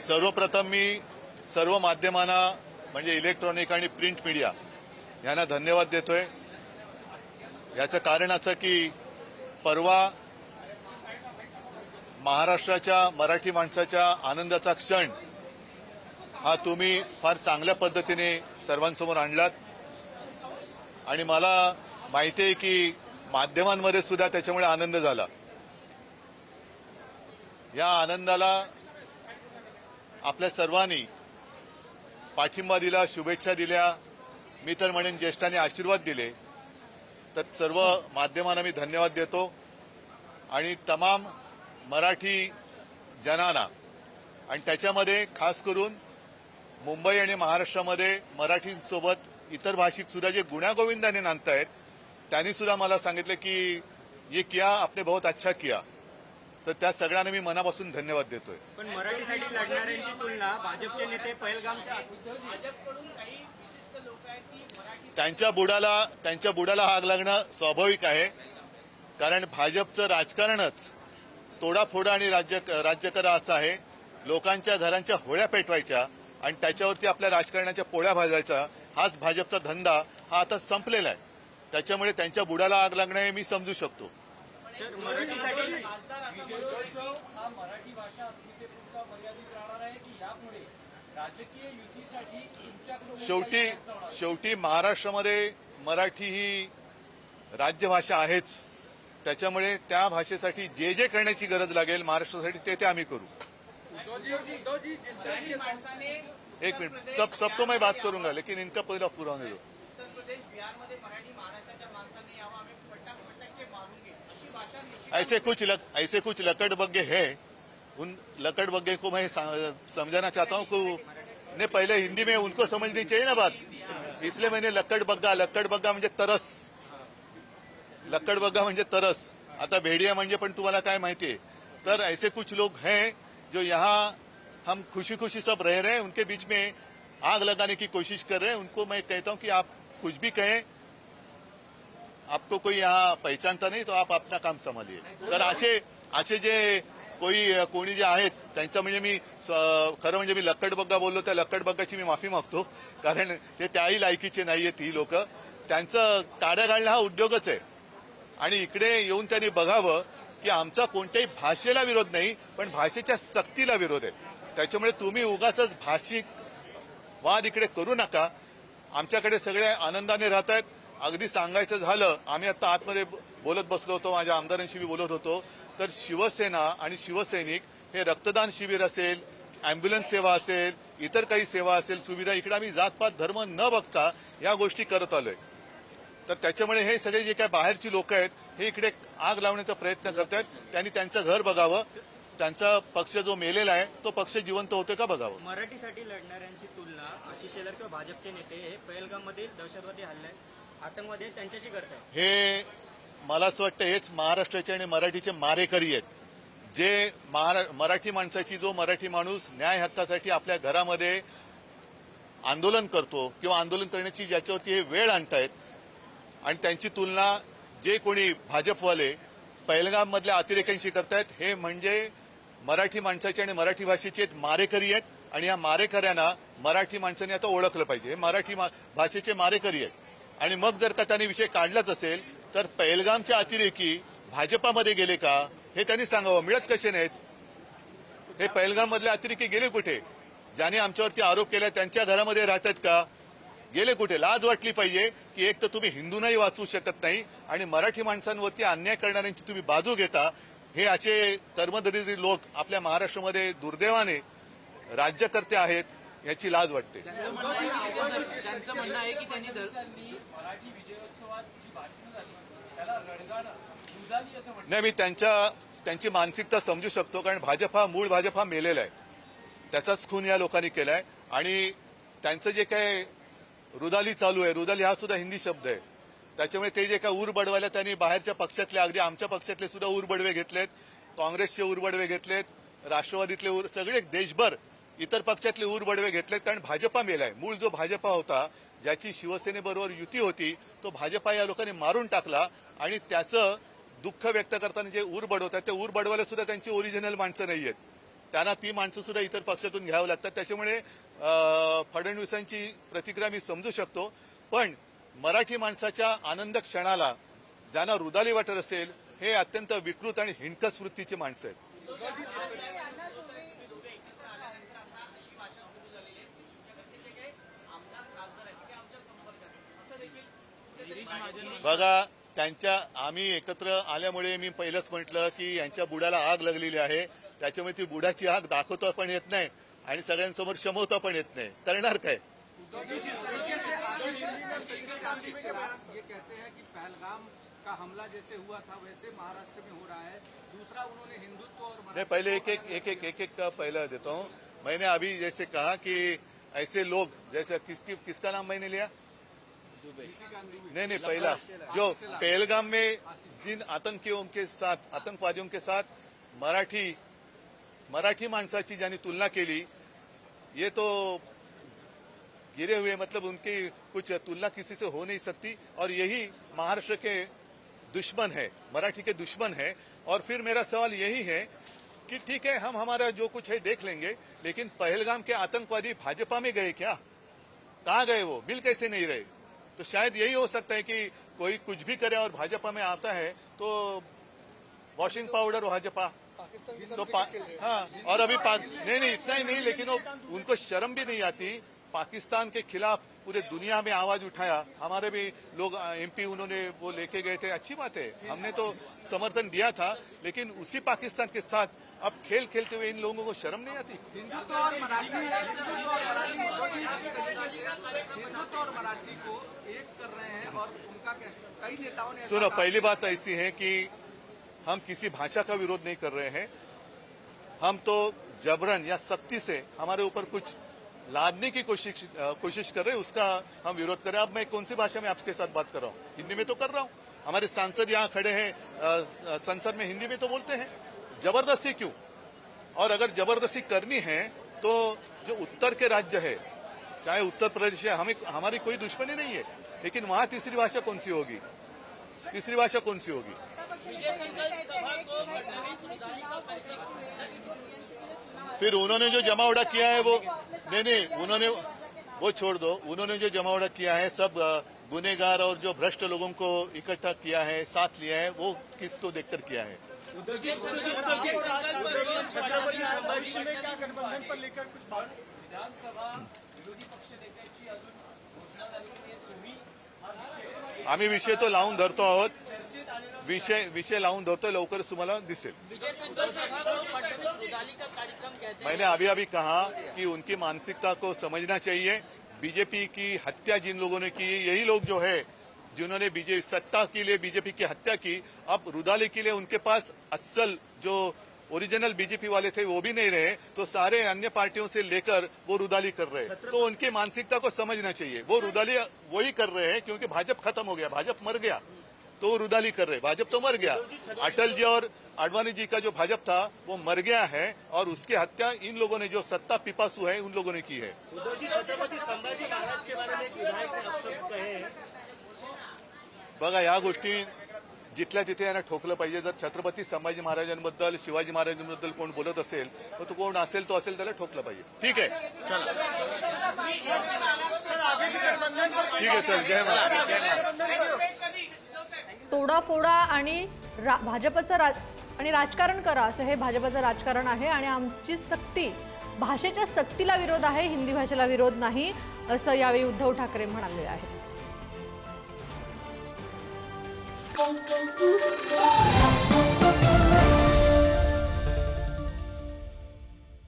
सर्वप्रथम मी सर्व माध्यमांना म्हणजे इलेक्ट्रॉनिक आणि प्रिंट मीडिया यांना धन्यवाद देतोय। याचं कारण असं की परवा महाराष्ट्राच्या मराठी माणसाच्या आनंदाचा क्षण हा तुम्ही फार चांगल्या पद्धतीने सर्वांसमोर आणलात आणि मला माहिती आहे की माध्यमांमध्ये सुद्धा त्याच्यामुळे आनंद झाला। या आनंदाला आपल्या सर्वांनी पाठिंबा दिला, शुभेच्छा दिल्या, मी तर म्हणेन ज्येष्ठांनी आशीर्वाद दिले, तर सर्व माध्यमांना मी धन्यवाद देतो आणि तमाम मराठी जनांना आणि त्याच्यामध्ये खास करून मुंबई आणि महाराष्ट्रामध्ये मराठींसोबत इतर भाषिक सुद्धा जे गुण्यागोविंदाने नांदतायत त्यांनी सुद्धा मला सांगितलं की ये किया आपने बहुत अच्छा किया, तर त्या सगळ्यांना मी मनापासून धन्यवाद देतोय। पण मराठीसाठी लढणाऱ्यांची तुलना भाजपचे नेते पहलगामच्या भाजपकडून काही विशिष्ट लोक आहेत की त्यांच्या बुडाला आग लागणं स्वाभाविक आहे, कारण भाजपचं राजकारणच तोडाफोडा आणि राज्य करा असं आहे। लोकांच्या घरांच्या होळ्या पेटवायच्या आणि त्याच्यावरती आपल्या राजकारणाच्या पोळ्या भाजायचा हाच भाजपचा धंदा हा आता संपलेला आहे। त्याच्यामुळे त्यांच्या बुडाला आग लागणं हे मी समजू शकतो। मराठीसाठी हा मराठी भाषा अस्मितेपुरता मर्यादित राहणार आहे की यापुढे राजकीय युतीसाठी तुमच्याकडून शेवटी महाराष्ट्रामध्ये मराठी ही राजभाषा आहेच, त्याच्यामुळे त्या भाषेसाठी जे जे करण्याची गरज लागेल महाराष्ट्रासाठी ते आम्ही करू। एक मिनट, सब तो मैं बात करूंगा, लेकिन इनका पहला पूरा होने दो। उत्तर प्रदेश बिहार मध्ये मराठी महाराष्ट्राच्या माणसांनी यावं, आम्ही फटाके मारूंगे अशी भाषा ऐसे कुछ लकड़बग्गे है, उन लकड़बग्गे को मैं समझाना चाहता हूँ कि ने पहले हिंदी में उनको समझनी चाहिए ना बात, इसलिए मैंने लकड़बग्गा म्हणजे तरस, लकड़बग्गा म्हणजे तरस। आता भेड़िया म्हणजे पण तुम्हाला काय माहितीये, तर ऐसे कुछ लोग हैं जो यहाँ हम खुशी खुशी सब रह रहे हैं, उनके बीच में आग लगाने की कोशिश कर रहे हैं। उनको मैं कहता हूं कि आप कुछ भी कहें, आपको कोई यहाँ पहचानता नहीं तो आप अपना काम संभालिए। तर असे जे कोणी जे आहेत त्यांचा म्हणजे मी खरं म्हणजे मी लक्कडबग्गा बोललो, त्या लक्कडबग्गाची मी माफी मागतो, कारण ते त्याही लायकीचे नाहीयेत ही लोक। त्यांचं काड्या घालणं हा उद्योगच आहे आणि इकडे येऊन त्यांनी बघावं की आमचा कोणत्याही भाषेला विरोध नाही, पण भाषेच्या सक्तीला विरोध आहे। त्याच्यामुळे तुम्ही उगाचच भाषिक वाद इकडे करू नका। आमच्याकडे सगळे आनंदाने राहत आहेत। अगदी सांगायचं झालं, आम्ही आता आतमध्ये बोलत बसलो होतो, माझ्या आमदारांशी मी बोलत होतो, तर शिवसेना आणि शिवसैनिक हे रक्तदान शिबिर असेल, अँब्युलन्स सेवा असेल, इतर काही सेवा असेल, सुविधा, इकडे आम्ही जातपात धर्म न बघता या गोष्टी करत आलोय। तर त्याच्यामुळे हे सगळे जे काही बाहेरची लोक आहेत हे इकडे आग लावण्याचा प्रयत्न करतात। त्यांनी त्यांचं घर बघावं, त्यांचा पक्ष जो मेलेला आहे तो पक्ष जिवंत होतोय का बघावं। मराठीसाठी लढणाऱ्यांची तुलना आशिष शेलार किंवा भाजपचे नेते हे पहलगाममधील दहशतवादी हल्ले आतंकवादी त्यांच्याशी करतात। हे मला असं वाटतं हेच महाराष्ट्राचे आणि मराठीचे मारेकरी आहेत, जे मराठी माणसाची, जो मराठी माणूस न्याय हक्कासाठी आपल्या घरामध्ये आंदोलन करतो किंवा आंदोलन करण्याची ज्याच्यावरती हे वेळ आणतायत, आणि त्यांची तुलना जे कोणी भाजपवाले पहलगाम मधल्या अतिरेक्यांशी करतायत, हे म्हणजे मराठी माणसाचे आणि मराठी भाषेचे मारेकरी आहेत। आणि या मारेकऱ्यांना मराठी माणसांनी आता ओळखलं पाहिजे, हे मराठी भाषेचे मारेकरी आहेत। आणि मग जर का त्यांनी विषय काढलाच असेल तर पहलगामच्या अतिरेकी भाजपामध्ये गेले का हे त्यांनी सांगावं, मिळत कसे नाहीत। हे पहलगाम मधले अतिरेकी गेले कुठे? ज्याने आमच्यावरती आरोप केला त्यांच्या घरामध्ये राहतात का? गेले कुठे? लाज वाटली पाहिजे की एक तर तुम्ही हिंदूंनाही वाचवू शकत नाही आणि मराठी माणसांवरती अन्याय करणाऱ्यांची तुम्ही बाजू घेता। हे असे कर्मदरिद्री लोक आपल्या महाराष्ट्रामध्ये दुर्दैवाने राज्यकर्ते आहेत, याची लाज वाटते। त्यांचं म्हणणं आहे की त्यांनी मराठी विजयोत्सवात जी भाषणं झाली त्याला रडगाणं रुदाली असं म्हणतात। नाही, मी त्यांची मानसिकता समजू शकतो, कारण मूळ भाजप हा मेलेला आहे, त्याचाच खून या लोकांनी केलाय। आणि त्यांचं जे काय रुदाली चालू आहे, रुदाली हा सुद्धा हिंदी शब्द आहे, त्याच्यामुळे ते जे काय ऊर बडवायला त्यांनी बाहेरच्या पक्षातले, अगदी आमच्या पक्षातले सुद्धा ऊर बडवे घेतलेत, काँग्रेसचे ऊर बडवे घेतलेत, राष्ट्रवादीतले सगळे देशभर इतर पक्षातले ऊर बडवे घेतलेत, कारण भाजपा मेलाय। मूळ जो भाजपा होता, ज्याची शिवसेनेबरोबर युती होती, तो भाजपा या लोकांनी मारून टाकला आणि त्याचं दुःख व्यक्त करताना जे ऊर बडवतात, ते ऊर बडवायला सुद्धा त्यांची ओरिजिनल माणसं नाहीयेत। त्यांना ती माणसं सुद्धा इतर पक्षातून घ्यावं लागतात. त्याच्यामुळे फडणवीसांची प्रतिक्रिया मी समजू शकतो. पण मराठी माणसाच्या आनंद क्षणाला ज्यांना रुदाली वाटत असेल, हे अत्यंत विकृत आणि हिणकस वृत्तीचे माणसं आहेत. बघा, आम्ही एकत्र आल्यामुळे मी पहिलंच म्हटलं की यांच्या बुडाला आग लागलेली आहे. त्याच्यामुळे ती बुडाची आग दाखवता पण येत नाही आणि सगळ्यांसमोर शमवता पण येत नाही. करणार काय? ये कहते हैं कि पहलगाम का हमला जैसे हुआ था वैसे महाराष्ट्र में हो रहा है. दूसरा उन्होंने हिंदुत्व और मैं पहले एक का पहला देता हूँ. मैंने अभी जैसे कहा कि ऐसे लोग जैसे किसका नाम मैंने लिया? नहीं, पहला जो पहलगाम में जिन आतंकवादियों के साथ मराठी माणसाची ज्यांनी तुलना केली, ये तो गिरे हुए, मतलब उनकी कुछ तुलना किसी से हो नहीं सकती. और यही महाराष्ट्र के दुश्मन है, मराठी के दुश्मन है. और फिर मेरा सवाल यही है कि ठीक है, हम हमारा जो कुछ है देख लेंगे, लेकिन पहलगाम के आतंकवादी भाजपा में गए क्या? कहाँ गए? वो मिल कैसे नहीं रहे? तो शायद यही हो सकता है कि कोई कुछ भी करे और भाजपा में आता है तो वॉशिंग पाउडर भाजपा तो हाँ. और अभी नहीं इतना ही नहीं, लेकिन उनको शर्म भी नहीं आती. पाकिस्तान के खिलाफ पूरे दुनिया में आवाज उठाया. हमारे भी लोग एमपी उन्होंने वो लेके गए थे, अच्छी बात है, हमने तो समर्थन दिया था. लेकिन उसी पाकिस्तान के साथ अब खेल खेलते हुए इन लोगों को शर्म नहीं आती? हिंदुत्व और मराठी को एक कर रहे हैं और उनका कई नेताओं ने सुनो, पहली बात ऐसी है कि हम किसी भाषा का विरोध नहीं कर रहे हैं. हम तो जबरन या सख्ती से हमारे ऊपर कुछ लादने की कोशिश कर रहे हैं, उसका हम विरोध कर रहे हैं. अब मैं कौन सी भाषा में आपके साथ बात कर रहा हूँ? हिंदी में तो कर रहा हूँ. हमारे सांसद यहाँ खड़े हैं, संसद में हिंदी में तो बोलते हैं. जबरदस्ती क्यों? और अगर जबरदस्ती करनी है तो जो उत्तर के राज्य है, चाहे उत्तर प्रदेश है, हमारी कोई दुश्मनी नहीं है, लेकिन वहां तीसरी भाषा कौन सी होगी? फिर उन्होंने जो जमावड़ा किया है वो नहीं, उन्होंने वो छोड़ दो. उन्होंने जो जमावड़ा किया है, सब गुनेगार और जो भ्रष्ट लोगों को इकट्ठा किया है, साथ लिया है, वो किसको देखकर किया है? गठबंधन पर लेकर कुछ बात. विधानसभा विरोधी पक्षनेत्याची अजून घोषणा झाली नाहीये. तुम्ही हा विषय आम्ही विषय तो लावून धरतो आहोत. चर्चेत आलेला विषय लावून धरतो, लवकरच तुम्हाला दिसेल. मैंने अभी कहा कि उनकी मानसिकता को समझना चाहिए. बीजेपी की हत्या जिन लोगों ने की, यही लोग जो है जिन्होंने सत्ता के लिए बीजेपी की हत्या की, अब रुदाली के लिए उनके पास असल जो ओरिजिनल बीजेपी वाले थे वो भी नहीं रहे, तो सारे अन्य पार्टियों से लेकर वो रुदाली कर रहे हैं. तो उनकी मानसिकता को समझना चाहिए. वो रुदाली वही कर रहे हैं क्योंकि भाजपा खत्म हो गया, भाजपा मर गया, तो वो रुदाली कर रहे. भाजपा तो मर गया. अटल जी और आडवाणी जी का जो भाजपा था वो मर गया है, और उसकी हत्या इन लोगों ने, जो सत्ता पिपासु है, उन लोगों ने की है. उद्धव जी, छत्रपति संभाजी महाराज के बारे में एक विधायक ने अपशब्द कहे हैं. बघा, या गोष्टी जिथल्या तिथे यांना ठोकलं पाहिजे. जर छत्रपती संभाजी महाराजांबद्दल, शिवाजी महाराजांबद्दल कोण बोलत असेल, तर तो कोण असेल तो असेल, त्याला ठोकलं पाहिजे. ठीक आहे, चला, ठीक आहे, चल, जय महाराज. तोडाफोडा आणि भाजपचं आणि राजकारण करा, असं हे भाजपचं राजकारण आहे. आणि आमची सक्ती, भाषेच्या सक्तीला विरोध आहे, हिंदी भाषेला विरोध नाही, असं यावेळी उद्धव ठाकरे म्हणाले आहेत.